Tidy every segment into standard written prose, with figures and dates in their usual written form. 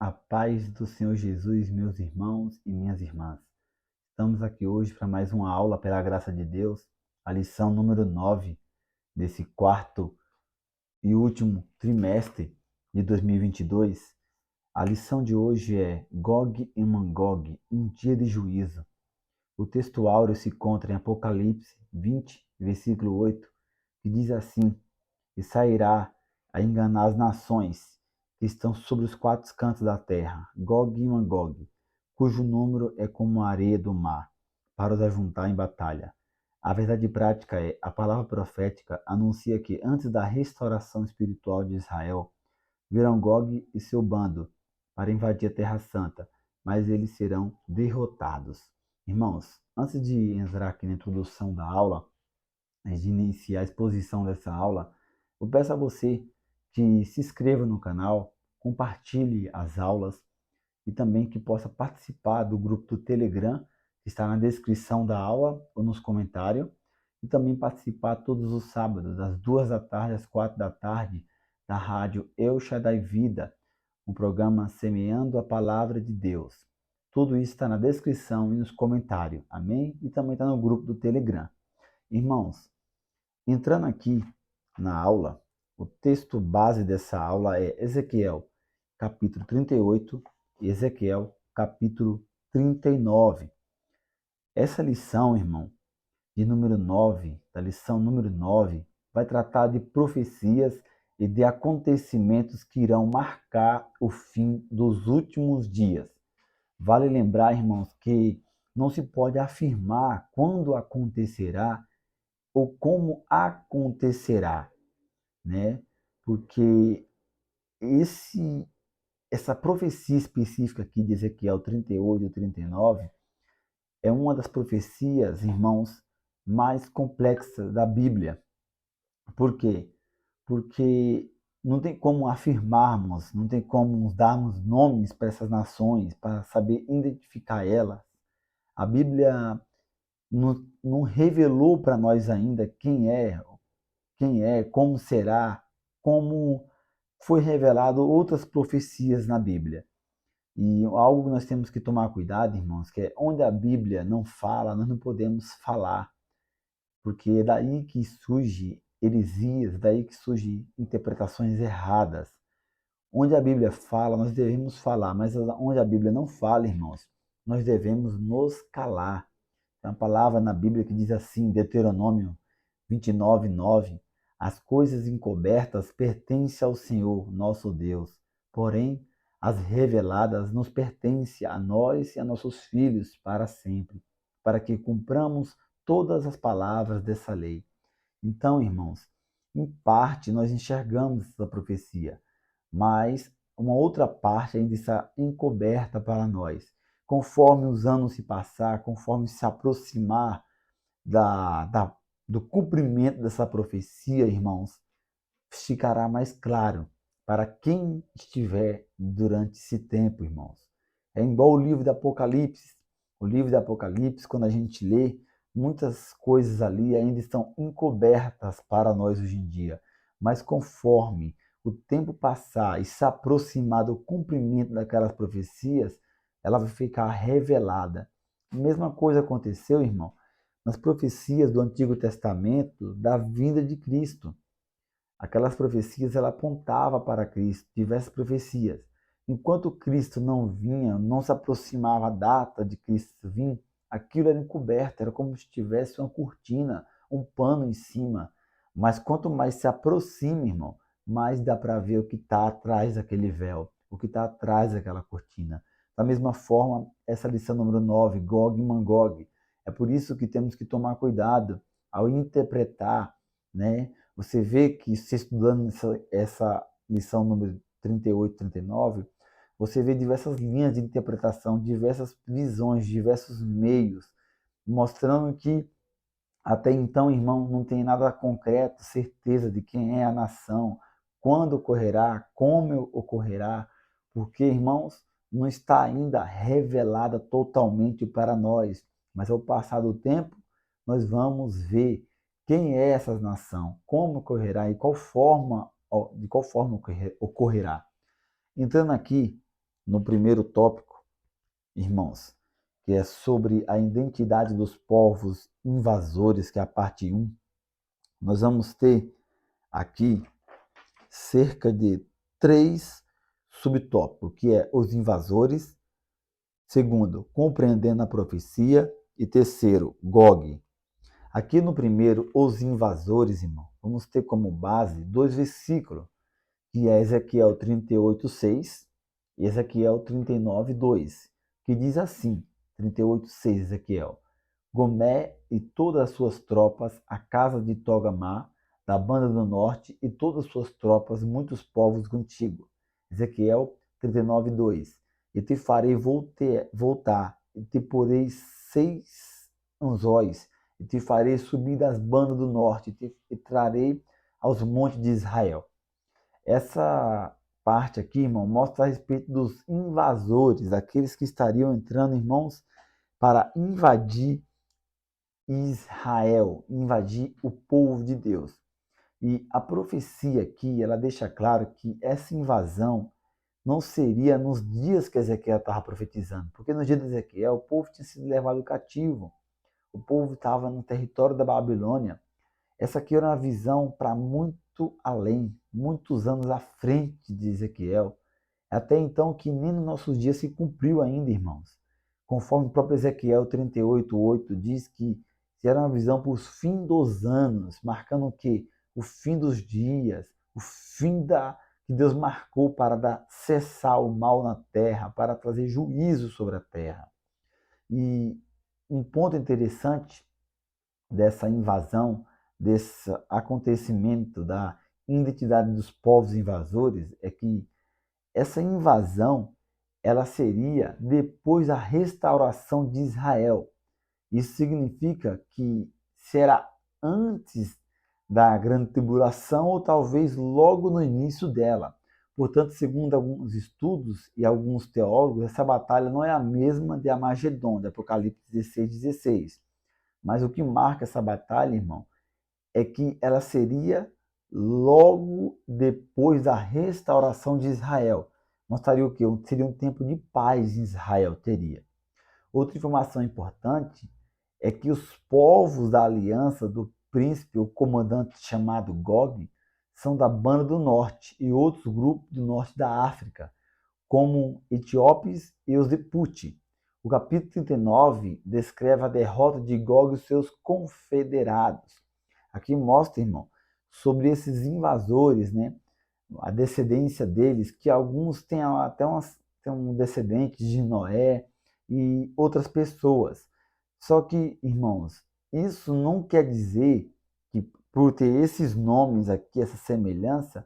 A paz do Senhor Jesus, meus irmãos e minhas irmãs. Estamos aqui hoje para mais uma aula pela graça de Deus, a lição número 9 desse quarto e último trimestre de 2022. A lição de hoje é Gog e Magog, um dia de juízo. O texto áureo se encontra em Apocalipse 20, versículo 8, que diz assim: E sairá a enganar as nações que estão sobre os quatro cantos da terra, Gog e Magog, cujo número é como a areia do mar, para os ajuntar em batalha. A verdade prática é, a palavra profética anuncia que antes da restauração espiritual de Israel, virão Gog e seu bando para invadir a Terra Santa, mas eles serão derrotados. Irmãos, antes de entrar aqui na introdução da aula, antes de iniciar a exposição dessa aula, eu peço a você que se inscreva no canal, compartilhe as aulas e também que possa participar do grupo do Telegram, que está na descrição da aula ou nos comentários, e também participar todos os sábados, das 2 da tarde às 4 da tarde, da rádio El Shaddai Vida, um programa Semeando a Palavra de Deus. Tudo isso está na descrição e nos comentários, amém? E também está no grupo do Telegram. Irmãos, entrando aqui na aula, o texto base dessa aula é Ezequiel, capítulo 38 e Ezequiel, capítulo 39. Essa lição, irmão, de número 9, da lição número 9, vai tratar de profecias e de acontecimentos que irão marcar o fim dos últimos dias. Vale lembrar, irmãos, que não se pode afirmar quando acontecerá ou como acontecerá, né? Porque essa profecia específica aqui de Ezequiel 38 e 39 é uma das profecias, irmãos, mais complexas da Bíblia. Por quê? Porque não tem como afirmarmos, não tem como darmos nomes para essas nações, para saber identificar elas. A Bíblia não revelou para nós ainda quem é, como será, como foi revelado outras profecias na Bíblia. E algo que nós temos que tomar cuidado, irmãos, que é onde a Bíblia não fala, nós não podemos falar, porque é daí que surge heresias, daí que surgem interpretações erradas. Onde a Bíblia fala, nós devemos falar, mas onde a Bíblia não fala, irmãos, nós devemos nos calar. Tem uma palavra na Bíblia que diz assim, Deuteronômio 29, 9: As coisas encobertas pertencem ao Senhor, nosso Deus, porém, as reveladas nos pertencem a nós e a nossos filhos para sempre, para que cumpramos todas as palavras dessa lei. Então, irmãos, em parte nós enxergamos essa profecia, mas uma outra parte ainda está encoberta para nós. Conforme os anos se passar, conforme se aproximar da, da, do cumprimento dessa profecia, irmãos, ficará mais claro para quem estiver durante esse tempo, irmãos. É igual o livro do Apocalipse. O livro do Apocalipse, quando a gente lê, muitas coisas ali ainda estão encobertas para nós hoje em dia. Mas conforme o tempo passar e se aproximar do cumprimento daquelas profecias, ela vai ficar revelada. A mesma coisa aconteceu, irmão, nas profecias do Antigo Testamento da vinda de Cristo. Aquelas profecias ela apontava para Cristo, diversas profecias. Enquanto Cristo não vinha, não se aproximava a data de Cristo vir, aquilo era encoberto, era como se tivesse uma cortina, um pano em cima. Mas quanto mais se aproxima, irmão, mais dá para ver o que está atrás daquele véu, o que está atrás daquela cortina. Da mesma forma, essa lição número 9, Gog e Magog. É por isso que temos que tomar cuidado ao interpretar, né? Você vê que, se estudando essa lição número 38, 39, você vê diversas linhas de interpretação, diversas visões, diversos meios, mostrando que até então, irmão, não tem nada concreto, certeza de quem é a nação, quando ocorrerá, como ocorrerá, porque, irmãos, não está ainda revelada totalmente para nós, mas ao passar do tempo, nós vamos ver quem é essa nação, como ocorrerá e de qual forma ocorrerá. Entrando aqui no primeiro tópico, irmãos, que é sobre a identidade dos povos invasores, que é a parte 1, nós vamos ter aqui cerca de 3 subtópicos, que é os invasores, segundo, compreendendo a profecia, e terceiro, Gog. Aqui no primeiro, os invasores, irmão, vamos ter como base 2 versículos, que é Ezequiel 38:6 e Ezequiel 39:2, que diz assim, 38:6, Ezequiel: Gomé e todas as suas tropas, a casa de Togamá, da banda do norte, e todas as suas tropas, muitos povos contigo. Ezequiel 39:2. E te farei voltar, e te porei 6 anzóis, e te farei subir das bandas do norte, e trarei aos montes de Israel. Essa parte aqui, irmão, mostra a respeito dos invasores, aqueles que estariam entrando, irmãos, para invadir Israel, invadir o povo de Deus. E a profecia aqui, ela deixa claro que essa invasão não seria nos dias que Ezequiel estava profetizando, porque no dia de Ezequiel o povo tinha sido levado cativo, o povo estava no território da Babilônia. Essa aqui era uma visão para muito além, muitos anos à frente de Ezequiel, até então que nem nos nossos dias se cumpriu ainda, irmãos. Conforme o próprio Ezequiel 38:8 diz que era uma visão para os fins dos anos, marcando o quê? O fim dos dias, o fim que Deus marcou para cessar o mal na terra, para trazer juízo sobre a terra. E um ponto interessante dessa invasão, desse acontecimento da identidade dos povos invasores, é que essa invasão ela seria depois da restauração de Israel. Isso significa que será antes da grande tribulação ou talvez logo no início dela. Portanto, segundo alguns estudos e alguns teólogos, essa batalha não é a mesma de Armagedon, de Apocalipse 16:16. Mas o que marca essa batalha, irmão, é que ela seria logo depois da restauração de Israel. Mostraria o quê? Seria um tempo de paz em Israel, teria. Outra informação importante é que os povos da aliança do príncipe, o comandante chamado Gog, são da banda do norte e outros grupos do norte da África, como etíopes e os de Puti. O capítulo 39 descreve a derrota de Gog e os seus confederados. Aqui mostra, irmão, sobre esses invasores, né? A descendência deles, que alguns têm até têm um descendente de Noé e outras pessoas. Só que, irmãos, isso não quer dizer que por ter esses nomes aqui, essa semelhança,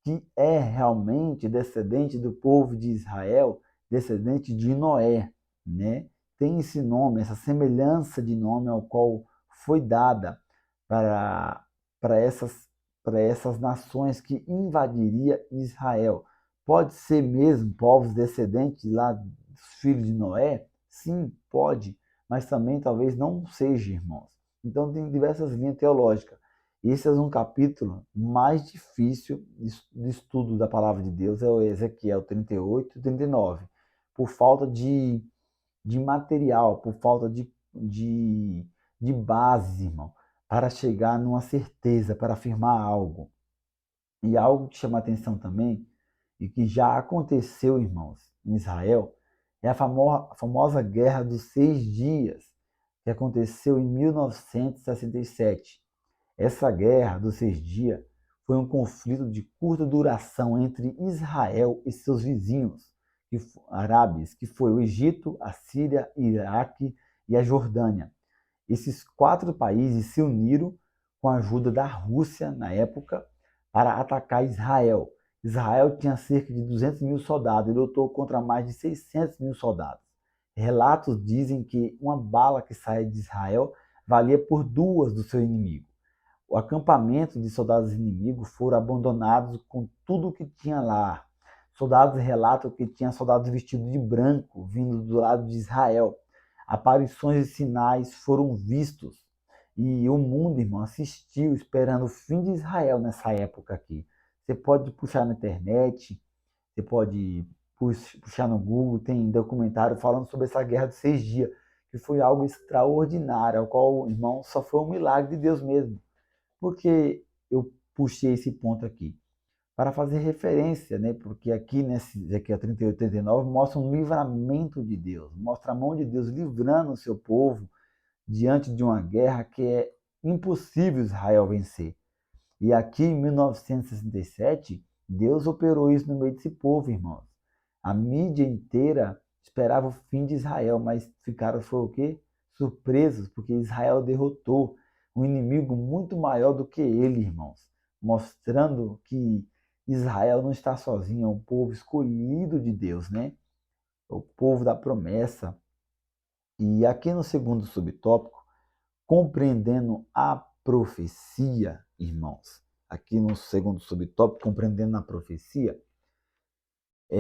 que é realmente descendente do povo de Israel, descendente de Noé, né? Tem esse nome, essa semelhança de nome ao qual foi dada para, para essas nações que invadiria Israel. Pode ser mesmo povos descendentes lá dos filhos de Noé? Sim, pode, mas também talvez não seja, irmãos. Então tem diversas linhas teológicas. Esse é um capítulo mais difícil de estudo da palavra de Deus, é o Ezequiel 38 e 39, por falta de material, por falta de base, irmão, para chegar numa certeza, para afirmar algo. E algo que chama atenção também, e que já aconteceu, irmãos, em Israel, é a famosa Guerra dos 6 Dias, que aconteceu em 1967. Essa guerra dos 6 dias foi um conflito de curta duração entre Israel e seus vizinhos árabes, que foi o Egito, a Síria, o Iraque e a Jordânia. Esses 4 países se uniram com a ajuda da Rússia, na época, para atacar Israel. Israel tinha cerca de 200 mil soldados e lutou contra mais de 600 mil soldados. Relatos dizem que uma bala que saía de Israel valia por 2 do seu inimigo. O acampamento de soldados inimigos foram abandonados com tudo o que tinha lá. Soldados relatam que tinha soldados vestidos de branco vindo do lado de Israel. Aparições e sinais foram vistos. E o mundo, irmão, assistiu esperando o fim de Israel nessa época aqui. Você pode puxar na internet, você pode puxar no Google, tem documentário falando sobre essa guerra dos 6 dias, que foi algo extraordinário, ao qual, irmão, só foi um milagre de Deus mesmo. Por que eu puxei esse ponto aqui? Para fazer referência, né? Porque aqui nesse Ezequiel 38, 39 mostra um livramento de Deus, mostra a mão de Deus livrando o seu povo diante de uma guerra que é impossível Israel vencer. E aqui em 1967, Deus operou isso no meio desse povo, irmãos. A mídia inteira esperava o fim de Israel, mas ficaram, foi o quê? Surpresos, porque Israel derrotou um inimigo muito maior do que ele, irmãos. Mostrando que Israel não está sozinho, é um povo escolhido de Deus, né? O povo da promessa. E aqui no segundo subtópico, compreendendo a profecia, irmãos. Aqui no segundo subtópico, compreendendo a profecia,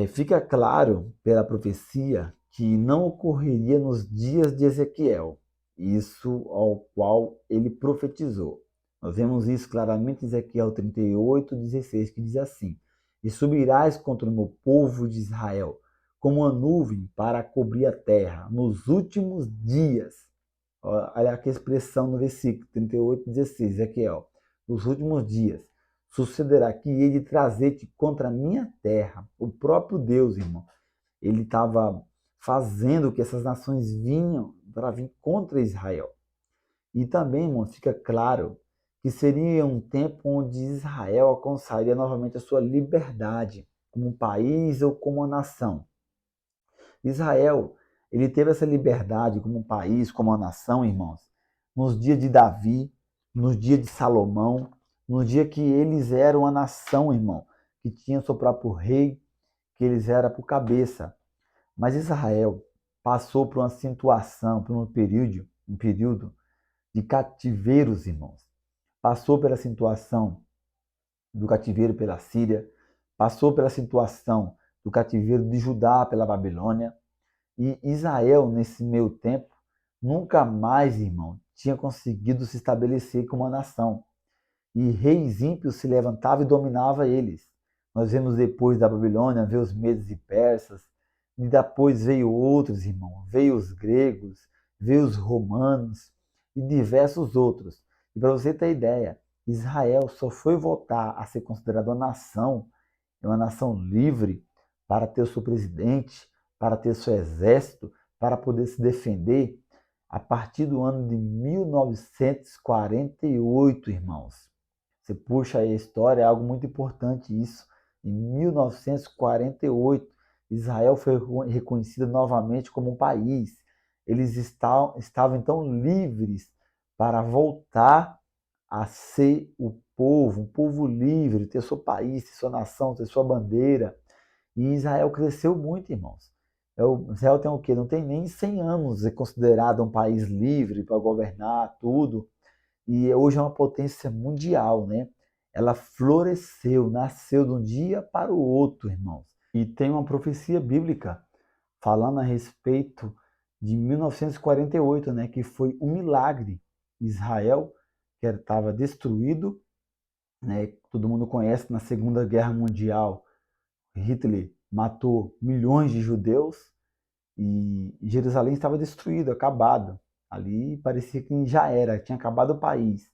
fica claro pela profecia que não ocorreria nos dias de Ezequiel, isso ao qual ele profetizou. Nós vemos isso claramente em Ezequiel 38, 16, que diz assim: E subirás contra o meu povo de Israel, como uma nuvem para cobrir a terra, nos últimos dias. Olha aqui a expressão no versículo 38, 16, Ezequiel. Nos últimos dias sucederá que hei de trazer-te contra a minha terra. O próprio Deus, irmão, ele estava fazendo que essas nações vinham para vir contra Israel. E também, irmão, fica claro que seria um tempo onde Israel alcançaria novamente a sua liberdade como um país ou como uma nação. Israel, ele teve essa liberdade como um país, como uma nação, irmãos, nos dias de Davi, nos dias de Salomão, no dia que eles eram uma nação, irmão, que tinha seu próprio rei, que eles eram por cabeça. Mas Israel passou por uma situação, por um período de cativeiros, irmãos. Passou pela situação do cativeiro pela Síria, passou pela situação do cativeiro de Judá pela Babilônia. E Israel, nesse meio tempo, nunca mais, irmão, tinha conseguido se estabelecer como uma nação. E reis ímpios se levantavam e dominavam eles. Nós vemos depois da Babilônia, veio os medos e persas, e depois veio outros, irmão, veio os gregos, veio os romanos e diversos outros. E para você ter ideia, Israel só foi voltar a ser considerada uma nação livre, para ter o seu presidente, para ter seu exército, para poder se defender, a partir do ano de 1948, irmãos. Você puxa aí a história, é algo muito importante isso. Em 1948, Israel foi reconhecido novamente como um país. Eles estavam então livres para voltar a ser o povo, um povo livre, ter seu país, ter sua nação, ter sua bandeira. E Israel cresceu muito, irmãos. Israel tem o quê? Não tem nem 100 anos, é considerado um país livre para governar tudo. E hoje é uma potência mundial, né? Ela floresceu, nasceu de um dia para o outro, irmãos. E tem uma profecia bíblica falando a respeito de 1948, né? Que foi um milagre. Israel, que estava destruído, né? Todo mundo conhece na Segunda Guerra Mundial, Hitler matou milhões de judeus e Jerusalém estava destruído, acabado. Ali parecia que já era, tinha acabado o país.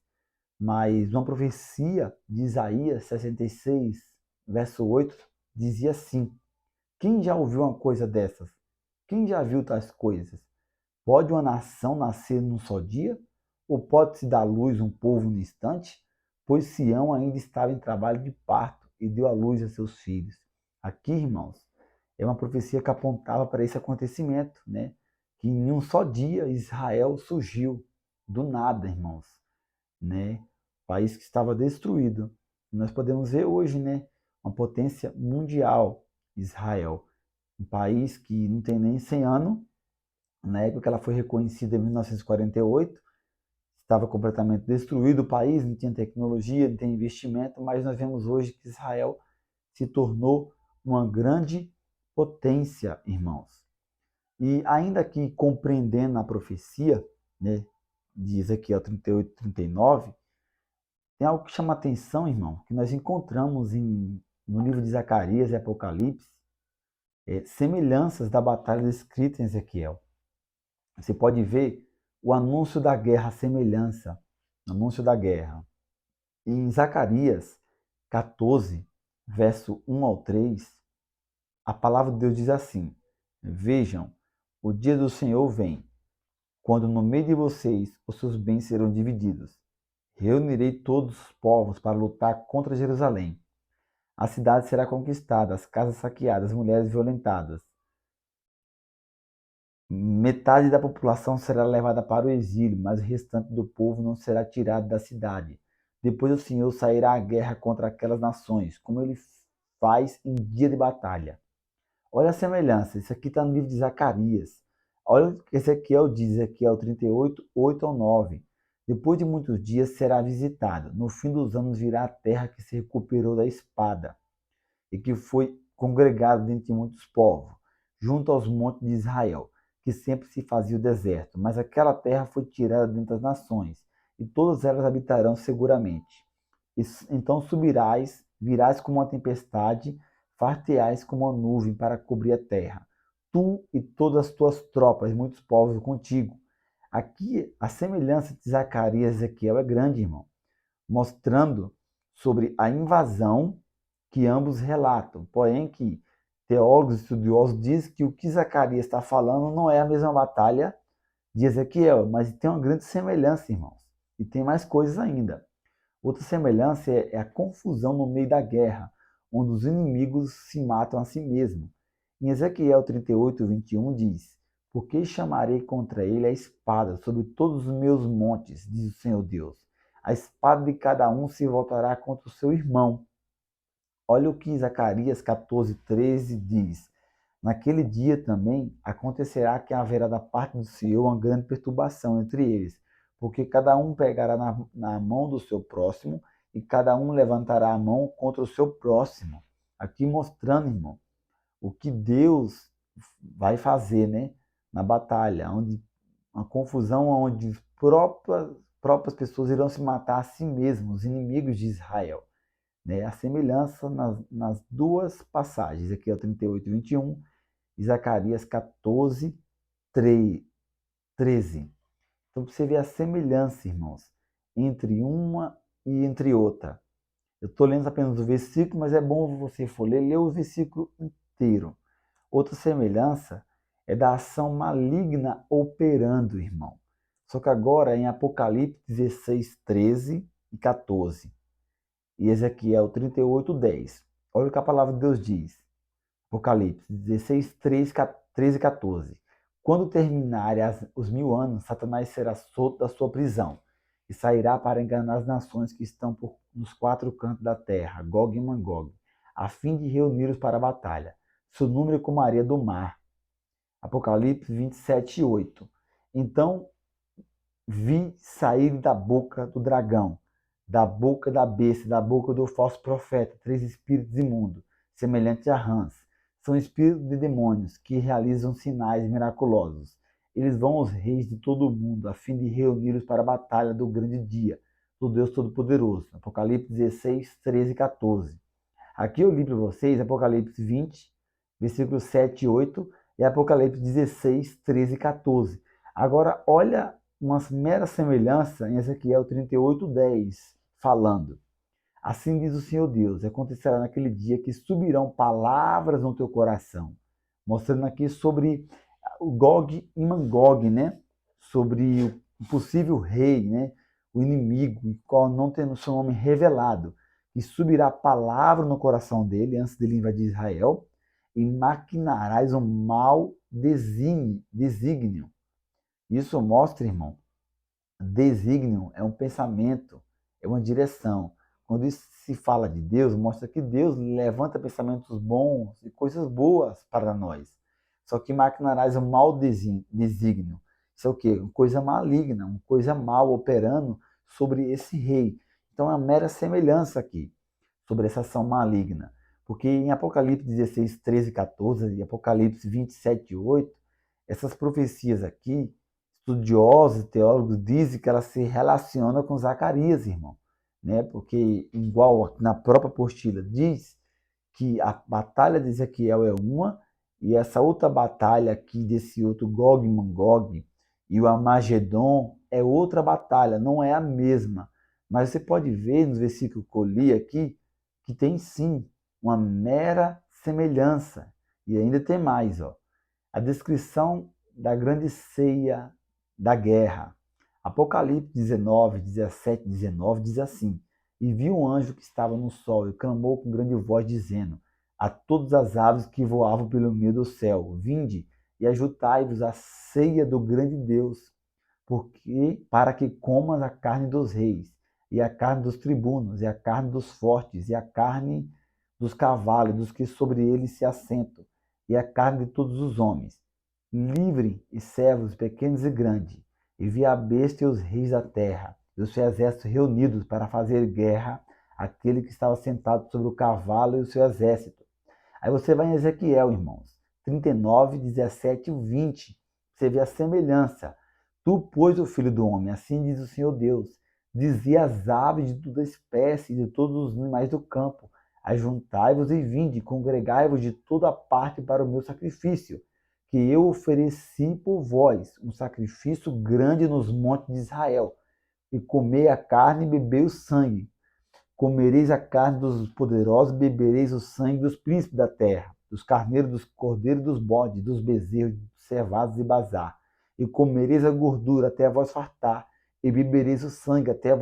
Mas uma profecia de Isaías 66, verso 8, dizia assim: Quem já ouviu uma coisa dessas? Quem já viu tais coisas? Pode uma nação nascer num só dia? Ou pode-se dar luz um povo no instante? Pois Sião ainda estava em trabalho de parto e deu à luz a seus filhos. Aqui, irmãos, é uma profecia que apontava para esse acontecimento, né? Que em um só dia Israel surgiu do nada, irmãos, né? País que estava destruído. Nós podemos ver hoje, né? Uma potência mundial, Israel, um país que não tem nem 100 anos. Na época que ela foi reconhecida em 1948, estava completamente destruído o país, não tinha tecnologia, não tinha investimento, mas nós vemos hoje que Israel se tornou uma grande potência, irmãos. E ainda que compreendendo a profecia, né, de Ezequiel 38, 39, tem algo que chama atenção, irmão, que nós encontramos no livro de Zacarias e Apocalipse, semelhanças da batalha descrita em Ezequiel. Você pode ver o anúncio da guerra, a semelhança, o anúncio da guerra. Em Zacarias 14, verso 1 ao 3, a palavra de Deus diz assim: Vejam, o dia do Senhor vem, quando no meio de vocês os seus bens serão divididos. Reunirei todos os povos para lutar contra Jerusalém. A cidade será conquistada, as casas saqueadas, as mulheres violentadas. Metade da população será levada para o exílio, mas o restante do povo não será tirado da cidade. Depois o Senhor sairá à guerra contra aquelas nações, como ele faz em dia de batalha. Olha a semelhança, isso aqui está no livro de Zacarias. Olha o que Ezequiel diz, Ezequiel 38, 8 ao 9. Depois de muitos dias será visitado. No fim dos anos virá a terra que se recuperou da espada e que foi congregada dentre muitos povos, junto aos montes de Israel, que sempre se fazia o deserto. Mas aquela terra foi tirada dentre as nações, e todas elas habitarão seguramente. Então subirás, virás como uma tempestade, farteais como uma nuvem para cobrir a terra. Tu e todas as tuas tropas, muitos povos contigo. Aqui a semelhança de Zacarias e Ezequiel é grande, irmão, mostrando sobre a invasão que ambos relatam. Porém, que teólogos estudiosos dizem que o que Zacarias está falando não é a mesma batalha de Ezequiel, mas tem uma grande semelhança, irmãos. E tem mais coisas ainda. Outra semelhança é a confusão no meio da guerra, onde os inimigos se matam a si mesmos. Em Ezequiel 38, 21 diz: Porque chamarei contra ele a espada sobre todos os meus montes, diz o Senhor Deus. A espada de cada um se voltará contra o seu irmão. Olha o que Zacarias 14, 13 diz: Naquele dia também acontecerá que haverá da parte do Senhor uma grande perturbação entre eles, porque cada um pegará na mão do seu próximo e cada um levantará a mão contra o seu próximo. Aqui mostrando, irmão, o que Deus vai fazer, né, na batalha, onde uma confusão onde próprias pessoas irão se matar a si mesmos, os inimigos de Israel. Né? A semelhança nas duas passagens, aqui é o 38, 21, e Zacarias 14, 13. Então você vê a semelhança, irmãos, entre uma e entre outra. Eu estou lendo apenas o versículo, mas é bom você for ler o versículo inteiro. Outra semelhança é da ação maligna operando, irmão. Só que agora em Apocalipse 16, 13 e 14. E Ezequiel 38, 10. Olha o que a palavra de Deus diz. Apocalipse 16, 13 e 14. Quando terminarem os 1000 anos, Satanás será solto da sua prisão e sairá para enganar as nações que estão nos quatro cantos da terra, Gog e Magog, a fim de reuni-los para a batalha. Seu número é como a areia do mar. Apocalipse 27, 8. Então vi sair da boca do dragão, da boca da besta, da boca do falso profeta, 3 espíritos imundos, semelhantes a rãs. São espíritos de demônios que realizam sinais miraculosos. Eles vão aos reis de todo o mundo, a fim de reuni-los para a batalha do grande dia, do Deus Todo-Poderoso. Apocalipse 16, 13 e 14. Aqui eu li para vocês Apocalipse 20, versículos 7 e 8, e Apocalipse 16, 13 e 14. Agora, olha uma mera semelhança em Ezequiel 38, 10, falando: Assim diz o Senhor Deus, acontecerá naquele dia que subirão palavras no teu coração, mostrando aqui sobre o Gog e Magog, né? Sobre o possível rei, né? O inimigo, qual não tem o seu nome revelado, e subirá palavra no coração dele, antes dele invadir Israel, e maquinarás um mau desígnio. Isso mostra, irmão, desígnio é um pensamento, é uma direção. Quando isso se fala de Deus, mostra que Deus levanta pensamentos bons e coisas boas para nós. Só que maquinarás um mau desígnio. Isso é o quê? Uma coisa maligna, uma coisa mal operando sobre esse rei. Então é uma mera semelhança aqui sobre essa ação maligna. Porque em Apocalipse 16, 13 e 14 e Apocalipse 27, 8, essas profecias aqui, estudiosos, teólogos dizem que ela se relaciona com Zacarias, irmão, né? Porque igual na própria apostila diz que a batalha de Ezequiel é uma E essa outra batalha aqui desse outro Gog e Magog e o Armagedon é outra batalha, não é a mesma. Mas você pode ver nos versículos que eu li aqui que tem sim uma mera semelhança. E ainda tem mais, ó. A descrição da grande ceia da guerra. Apocalipse 19, 17, 19 diz assim: E viu um anjo que estava no sol e clamou com grande voz, dizendo a todas as aves que voavam pelo meio do céu: Vinde e ajuntai-vos à ceia do grande Deus, porque para que comas a carne dos reis, e a carne dos tribunos, e a carne dos fortes, e a carne dos cavalos, dos que sobre eles se assentam, e a carne de todos os homens, livre e servos pequenos e grandes, e vi a besta e os reis da terra, e os seus exércitos reunidos para fazer guerra àquele que estava sentado sobre o cavalo e o seu exército. Aí você vai em Ezequiel, irmãos, 39, 17 e 20. Você vê a semelhança. Tu, pois, o filho do homem, assim diz o Senhor Deus, dizia às aves de toda espécie, de todos os animais do campo, ajuntai-vos e vinde, congregai-vos de toda parte para o meu sacrifício, que eu ofereci por vós, um sacrifício grande nos montes de Israel, e comei a carne e bebei o sangue. Comereis a carne dos poderosos, bebereis o sangue dos príncipes da terra, dos carneiros, dos cordeiros, dos bodes, dos bezerros, dos cevados e bazar. E comereis a gordura até a vós fartar, e bebereis o sangue até a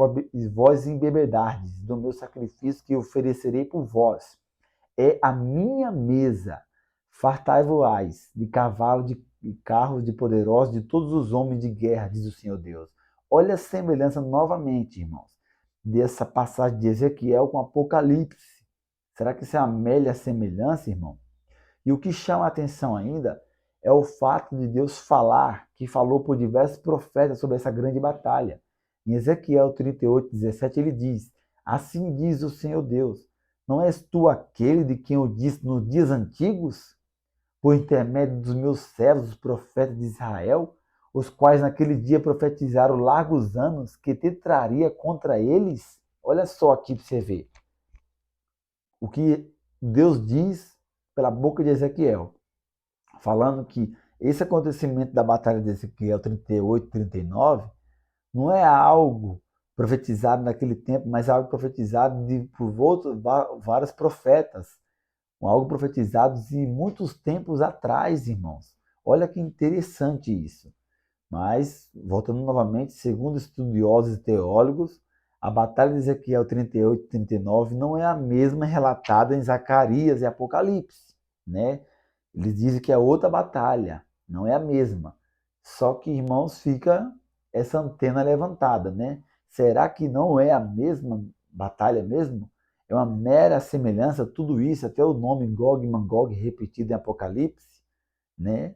vós embebedardes do meu sacrifício que oferecerei por vós. É a minha mesa. Fartai-vos de cavalo, de carros, de poderosos, de todos os homens de guerra, diz o Senhor Deus. Olha a semelhança novamente, irmãos, dessa passagem de Ezequiel com Apocalipse. Será que isso é uma média semelhança, irmão? E o que chama a atenção ainda é o fato de Deus falar, que falou por diversos profetas sobre essa grande batalha. Em Ezequiel 38, 17, ele diz: Assim diz o Senhor Deus, não és tu aquele de quem eu disse nos dias antigos, por intermédio dos meus servos, os profetas de Israel, os quais naquele dia profetizaram largos anos que te traria contra eles? Olha só aqui para você ver o que Deus diz pela boca de Ezequiel, falando que esse acontecimento da batalha de Ezequiel 38, 39 não é algo profetizado naquele tempo, mas é algo profetizado por outros, vários profetas, algo profetizado de muitos tempos atrás, irmãos. Olha que interessante isso. Mas, voltando novamente, segundo estudiosos e teólogos, a batalha de Ezequiel 38 e 39 não é a mesma relatada em Zacarias e Apocalipse, né? Eles dizem que é outra batalha, não é a mesma. Só que, irmãos, fica essa antena levantada, né? Será que não é a mesma batalha mesmo? É uma mera semelhança, tudo isso, até o nome Gog e Magog repetido em Apocalipse, né?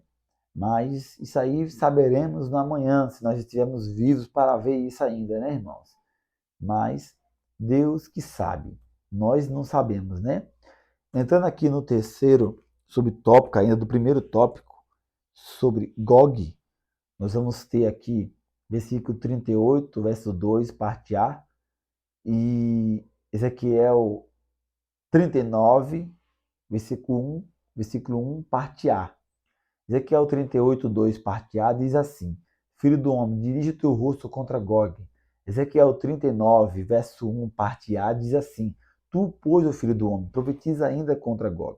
Mas isso aí saberemos no amanhã, se nós estivermos vivos para ver isso ainda, né, irmãos? Mas Deus que sabe, nós não sabemos, né? Entrando aqui no terceiro subtópico, ainda do primeiro tópico, sobre Gog, nós vamos ter aqui versículo 38, verso 2, parte A, e Ezequiel 39, versículo 1, parte A. Ezequiel 38, 2, parte A, diz assim: Filho do homem, dirige o teu rosto contra Gog. Ezequiel 39, verso 1, parte A, diz assim: Tu, pois, o filho do homem, profetiza ainda contra Gog.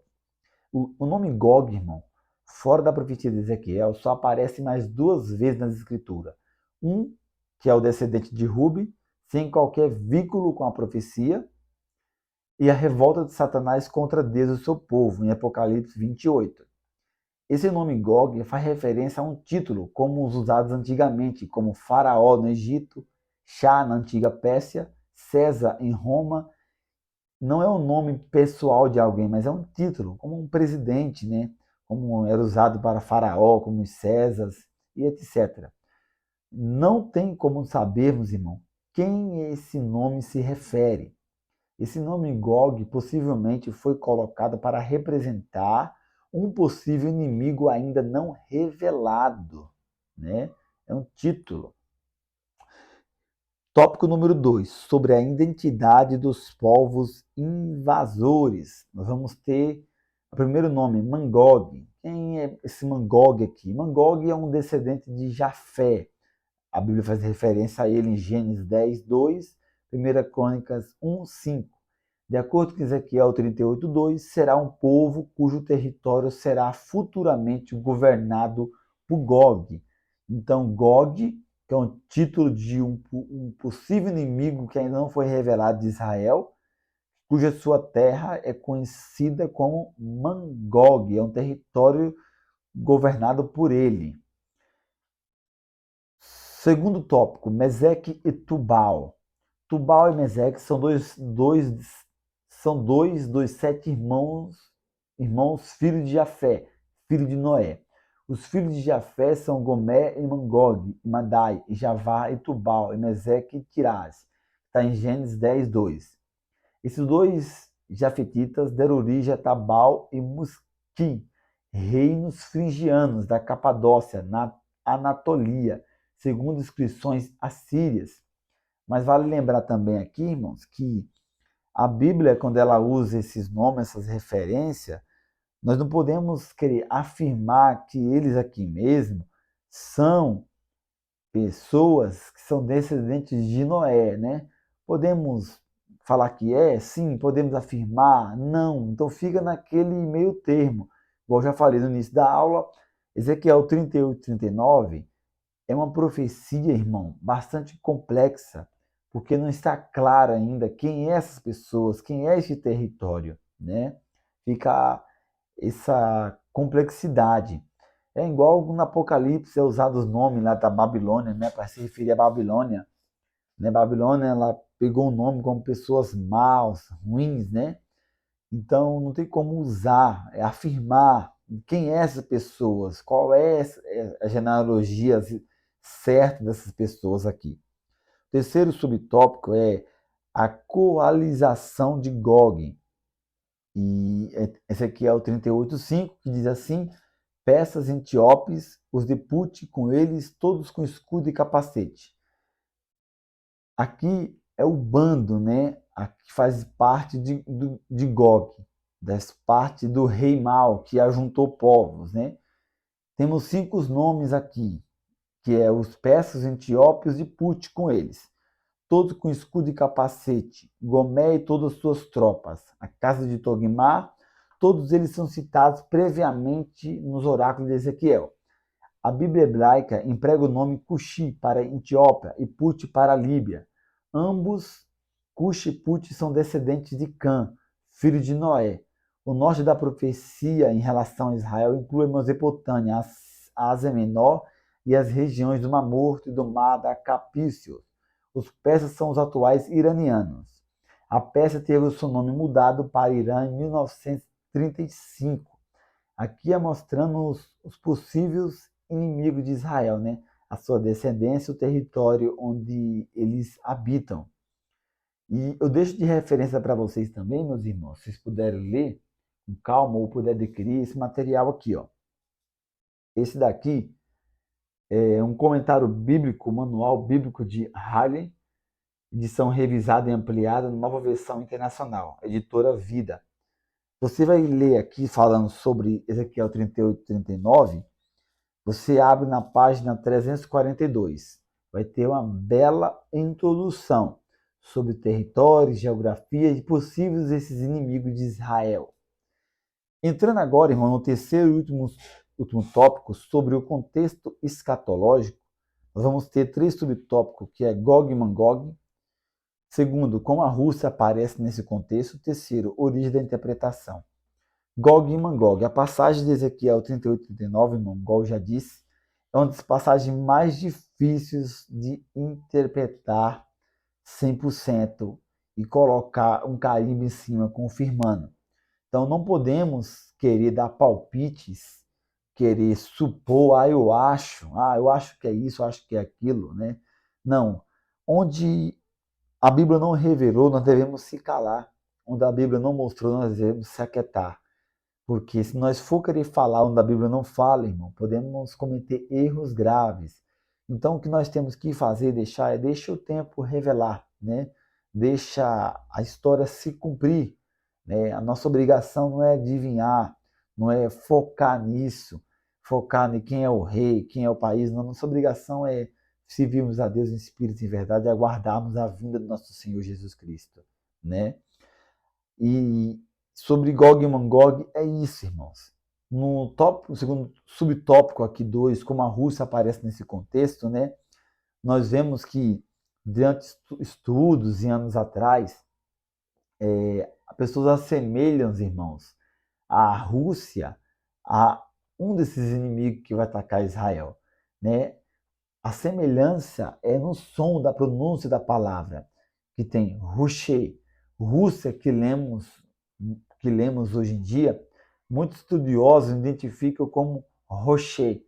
O nome Gog, irmão, fora da profecia de Ezequiel, só aparece mais duas vezes nas escrituras. Um, que é o descendente de Rubi, sem qualquer vínculo com a profecia, e a revolta de Satanás contra Deus e o seu povo, em Apocalipse 28. Esse nome Gog faz referência a um título, como os usados antigamente, como Faraó no Egito, Shah na antiga Pérsia, César em Roma. Não é o nome pessoal de alguém, mas é um título, como um presidente, né? Como era usado para Faraó, como os Césares e etc. Não tem como sabermos, irmão, quem esse nome se refere. Esse nome Gog possivelmente foi colocado para representar um possível inimigo ainda não revelado, né? É um título. Tópico número 2, sobre a identidade dos povos invasores. Nós vamos ter O primeiro nome, Magog. Quem é esse Magog aqui? Magog é um descendente de Jafé. A Bíblia faz referência a ele em Gênesis 10, 2, 1 Crônicas 1, 5. De acordo com Ezequiel 38, 2, será um povo cujo território será futuramente governado por Gog. Então, Gog, que é um título de um possível inimigo que ainda não foi revelado de Israel, cuja sua terra é conhecida como Magog, é um território governado por ele. Segundo tópico, Meseque e Tubal. Tubal e Meseque são dois dos 7 irmãos filhos de Jafé, filho de Noé. Os filhos de Jafé são Gomé e Magog, e Madai, e Javá e Tubal, e Meseque e Tirás. Está em Gênesis 10, 2. Esses dois jafetitas deram origem a Tabal e Musqui, reinos frigianos da Capadócia, na Anatolia, segundo inscrições assírias. Mas vale lembrar também aqui, irmãos, que a Bíblia, quando ela usa esses nomes, essas referências, nós não podemos querer afirmar que eles aqui mesmo são pessoas que são descendentes de Noé, né? Podemos falar que é? Sim. Podemos afirmar? Não. Então fica naquele meio termo. Igual eu já falei no início da aula, Ezequiel 38, 39 é uma profecia, irmão, bastante complexa, porque não está claro ainda quem é essas pessoas, quem é esse território, né? Fica essa complexidade. É igual no Apocalipse é usado os nomes lá da Babilônia, né, para se referir à Babilônia. Né? Babilônia, ela pegou o nome como pessoas maus, ruins, né? Então não tem como usar, afirmar quem é essas pessoas, qual é a genealogia certa dessas pessoas aqui. O terceiro subtópico é a coalização de Gog. E esse aqui é o 38:5, que diz assim: peças etíopes, os de Put, com eles, todos com escudo e capacete. Aqui é o bando, né? Aqui faz parte de Gog, das parte do rei mau, que ajuntou povos, né? Temos 5 nomes aqui, que é os persas, etíopes e Put com eles. Todos com escudo e capacete, Gomé e todas as suas tropas, a casa de Togmar, todos eles são citados previamente nos oráculos de Ezequiel. A Bíblia hebraica emprega o nome Cuxi para Etiópia e Put para Líbia. Ambos, Cuxi e Put, são descendentes de Cã, filho de Noé. O norte da profecia em relação a Israel inclui a Mesopotâmia, a Ásia Menor e as regiões do Mar Morto e do Mar da Capício. Os persas são os atuais iranianos. A Pérsia teve o seu nome mudado para Irã em 1935. Aqui é mostrando os possíveis inimigos de Israel, né? A sua descendência, o território onde eles habitam. E eu deixo de referência para vocês também, meus irmãos, se vocês puderem ler com calma ou puderem adquirir esse material aqui, ó. Esse daqui é um comentário bíblico, manual bíblico de Harley, edição revisada e ampliada, nova versão internacional, editora Vida. Você vai ler aqui falando sobre Ezequiel 38 e 39, você abre na página 342. Vai ter uma bela introdução sobre território, geografia e possíveis esses inimigos de Israel. Entrando agora, irmão, no terceiro e último tópico sobre o contexto escatológico, nós vamos ter 3 subtópicos, que é Gog e Magog. Segundo, como a Rússia aparece nesse contexto. Terceiro, origem da interpretação. Gog e Magog. A passagem de Ezequiel 38 e 39, irmão, igual eu já disse, é uma das passagens mais difíceis de interpretar 100% e colocar um carimbo em cima, confirmando. Então, não podemos querer dar palpites, querer supor, eu acho que é isso, eu acho que é aquilo, né? Não. Onde a Bíblia não revelou, nós devemos se calar. Onde a Bíblia não mostrou, nós devemos se aquietar. Porque se nós for querer falar onde a Bíblia não fala, irmão, podemos cometer erros graves. Então, o que nós temos que fazer, deixa o tempo revelar, né? Deixa a história se cumprir, né? A nossa obrigação não é adivinhar, não é focar nisso, focar em quem é o rei, quem é o país. Não, nossa obrigação é servirmos a Deus em espírito e em verdade, aguardarmos a vinda do nosso Senhor Jesus Cristo, né? E sobre Gog e Magog é isso, irmãos. No segundo subtópico aqui 2, como a Rússia aparece nesse contexto, né? Nós vemos que durante estudos e anos atrás, pessoas assemelham, irmãos, a Rússia a um desses inimigos que vai atacar Israel, né? A semelhança é no som da pronúncia da palavra, que tem Rushé, Rússia que lemos hoje em dia, muitos estudiosos identificam como Rocher,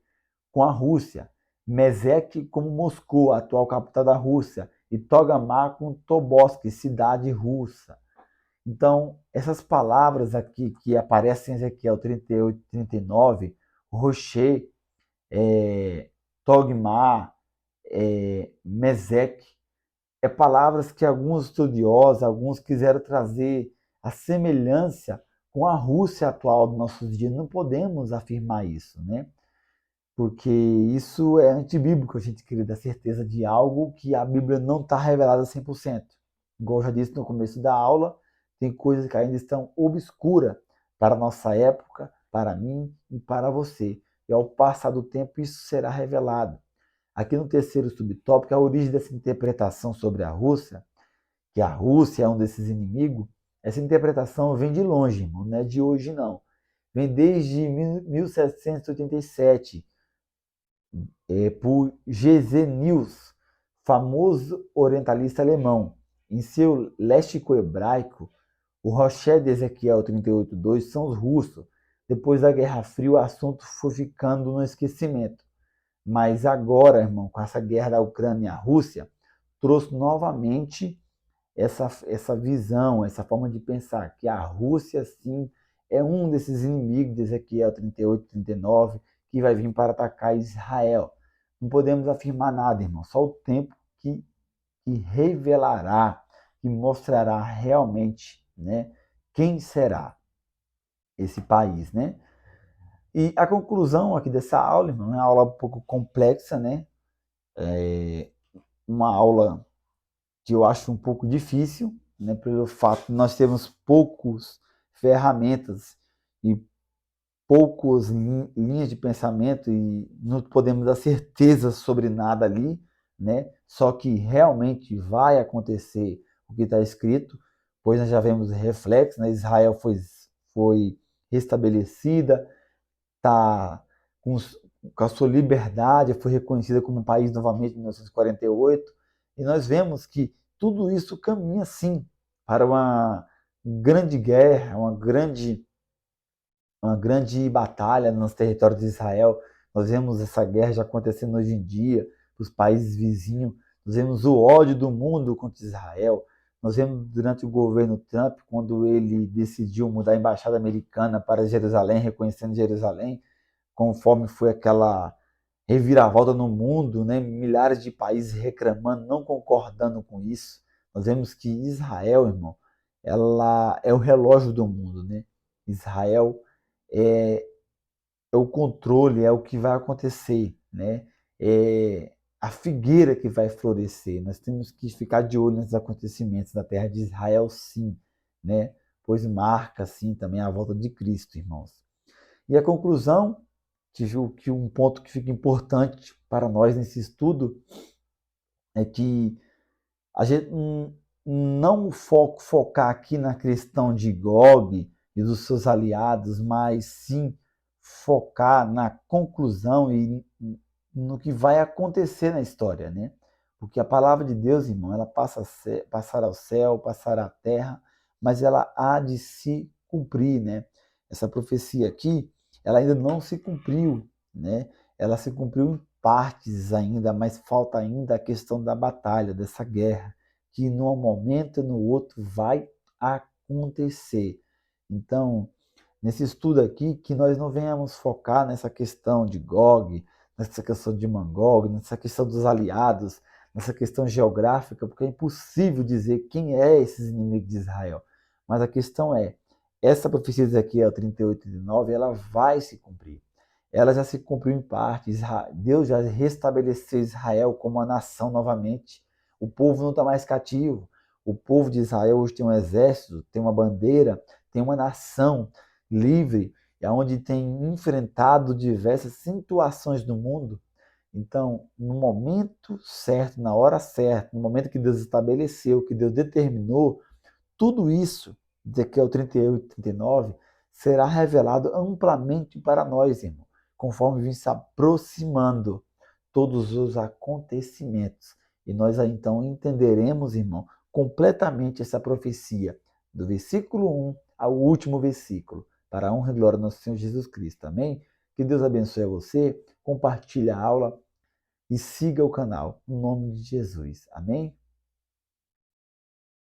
com a Rússia, Mesek como Moscou, a atual capital da Rússia, e Togamar com Tobolsk, cidade russa. Então, essas palavras aqui que aparecem em Ezequiel 38 e 39, Rocher, Togmar, Mesek, palavras que alguns estudiosos, alguns quiseram trazer a semelhança com a Rússia atual dos nossos dias. Não podemos afirmar isso, né? Porque isso é antibíblico, a gente querer dar certeza de algo que a Bíblia não está revelada 100%. Igual eu já disse no começo da aula, tem coisas que ainda estão obscuras para a nossa época, para mim e para você. E ao passar do tempo, isso será revelado. Aqui no terceiro subtópico, a origem dessa interpretação sobre a Rússia, que a Rússia é um desses inimigos, essa interpretação vem de longe, irmão, não é de hoje não. Vem desde 1787, por Gesenius, famoso orientalista alemão. Em seu léxico hebraico, o Rocher de Ezequiel 38:2 são os russos. Depois da Guerra Fria, o assunto foi ficando no esquecimento. Mas agora, irmão, com essa guerra da Ucrânia e a Rússia, trouxe novamente essa visão, essa forma de pensar, que a Rússia, sim, é um desses inimigos de Ezequiel 38, 39, que vai vir para atacar Israel. Não podemos afirmar nada, irmão, só o tempo que revelará, que mostrará realmente, né, quem será esse país, né? E a conclusão aqui dessa aula, irmão, é uma aula um pouco complexa, né? Uma aula que eu acho um pouco difícil, né? Pelo fato de nós termos poucas ferramentas e poucas linhas de pensamento e não podemos dar certeza sobre nada ali, né? Só que realmente vai acontecer o que está escrito, pois nós já vemos reflexos, né? Israel foi restabelecida, está com a sua liberdade, foi reconhecida como um país novamente em 1948, e nós vemos que tudo isso caminha sim para uma grande guerra, uma grande batalha nos territórios de Israel. Nós vemos essa guerra já acontecendo hoje em dia, nos países vizinhos. Nós vemos o ódio do mundo contra Israel. Nós vemos durante o governo Trump, quando ele decidiu mudar a embaixada americana para Jerusalém, reconhecendo Jerusalém, conforme foi aquela reviravolta no mundo, né? Milhares de países reclamando, não concordando com isso. Nós vemos que Israel, irmão, ela é o relógio do mundo, né? Israel é, é o controle, é o que vai acontecer, né? É a figueira que vai florescer. Nós temos que ficar de olho nesses acontecimentos da terra de Israel, sim, né? Pois marca, sim, também a volta de Cristo, irmãos. E a conclusão, que um ponto que fica importante para nós nesse estudo é que a gente não focar aqui na questão de Gog e dos seus aliados, mas sim focar na conclusão e no que vai acontecer na história, né? Porque a palavra de Deus, irmão, ela passará ao céu, passará à terra, mas ela há de se cumprir, né? Essa profecia aqui, ela ainda não se cumpriu, né? Ela se cumpriu em partes ainda, mas falta ainda a questão da batalha, dessa guerra, que num momento e no outro vai acontecer. Então, nesse estudo aqui, que nós não venhamos focar nessa questão de Gog, nessa questão de Magog, nessa questão dos aliados, nessa questão geográfica, porque é impossível dizer quem é esses inimigos de Israel. Mas a questão é essa profecia de Ezequiel 38 e 39, ela vai se cumprir. Ela já se cumpriu em parte. Deus já restabeleceu Israel como uma nação novamente. O povo não está mais cativo. O povo de Israel hoje tem um exército, tem uma bandeira, tem uma nação livre, onde tem enfrentado diversas situações no mundo. Então, no momento certo, na hora certa, no momento que Deus estabeleceu, que Deus determinou, tudo isso, Ezequiel 38 e 39, será revelado amplamente para nós, irmão, conforme vem se aproximando todos os acontecimentos. E nós aí, então entenderemos, irmão, completamente essa profecia, do versículo 1 ao último versículo, para a honra e glória do nosso Senhor Jesus Cristo. Amém? Que Deus abençoe a você, compartilhe a aula e siga o canal, em nome de Jesus. Amém?